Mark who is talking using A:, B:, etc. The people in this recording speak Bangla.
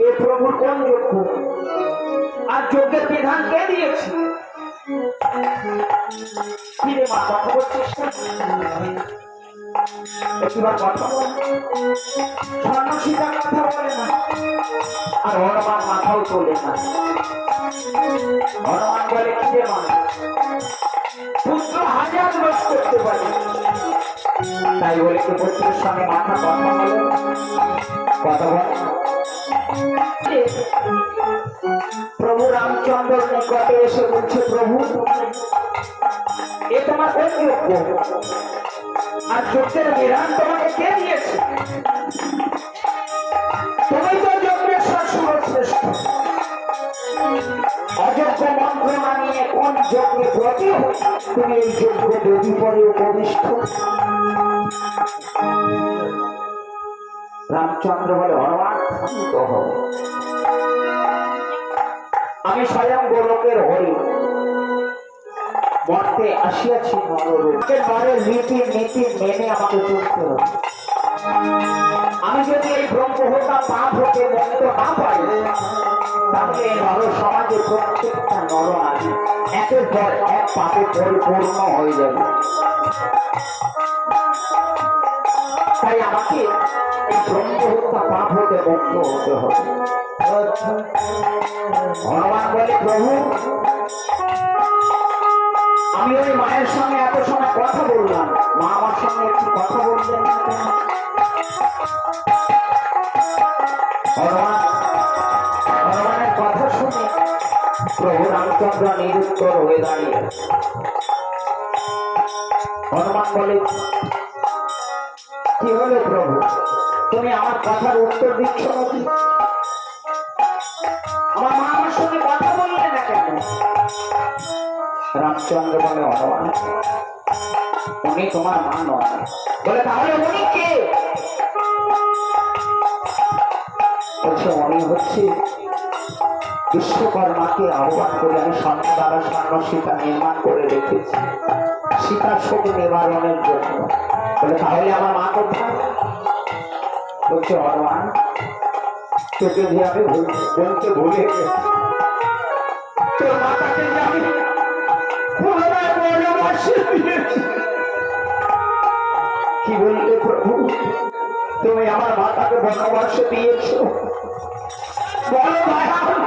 A: এ প্রভুর কোন যজ্ঞ আর যজ্ঞের বিধান কে দিয়েছে? ফিরে মা কথা বলছিস এবার কথা বল। সন্ন্যাসীরা কথা বলে না আর হনুমান মাথাও তোলে না। হনুমান বলে কি রে মা, পুত্র হাজার দোষ করতে পারে, তাই বলে কি পুত্রের সঙ্গে মাথা কথা বলে? কথা বলে প্রভু রামচন্দ্র নিকটে এসে বলছে, প্রভু এ তোমার কোন যোগ্য আর যজ্ঞের বিধান তোমাকে কে দিয়েছে? তুমি তো যজ্ঞের সর্বশ্রেষ্ঠ, অযোগ্য মন্ত্র মানিয়ে কোন যজ্ঞে ব্রতী হয়ে তুমি এই যজ্ঞ বেদি পরে উপবিষ্ট? রামচন্দ্র বলে, হনুমান শান্ত হও, আমি স্বয়ং গোলকের হরি, মর্তে আসিয়াছি নররূপে, নরের রীতি নীতি মেনে আমাকে চলতে হবে। আমি যদি এই ব্রহ্মহত্যা পাপ হতে মুক্ত না পারি, তাহলে এই নর সমাজে প্রত্যেকটা নর নারী একের পর এক পাপে পরিপূর্ণ হয়ে যাবে। তাই আমাকে এই ব্রহ্মহত্যা পাপ হতে মুক্ত হতে হবে। হনুমান বলে, প্রভু আমি ওই মায়ের সঙ্গে এত সময় কথা বললাম, মা আমার সঙ্গে একটু কথা বললেন। হনুমানের কথা শুনে প্রভু রামচন্দ্র নিরুত্তর হয়ে দাঁড়িয়ে। হনুমান বলে, কি হলো প্রভু, তুমি আমার কথার উত্তর দিচ্ছ নাকি? আমার মা আমার সঙ্গে কথা বললে না কেন? রামচন্দ্র বলে, হনুমান উনি তোমার মা নয়। বলে, তাহলে উনি কে? বলছে, উনি হচ্ছে বিশ্বকর্মাকে আহ্বান করে আমি স্বর্ণ দ্বারা স্বর্ণ সীতা নির্মাণ করে রেখেছি সীতার শোক নিবারণের জন্য। বলে, তাহলে আমার মা কোথায়? বলছে, হনুমান তোকে যে আমি বলতে ভুলে গেছি, তোর মাতাকে যে আমি পুনরায় বনবাসে দিয়েছি। কি বললে প্রভু, তুমি আমার মাতাকে বনবাসে দিয়েছ? বলো ভাই, কোন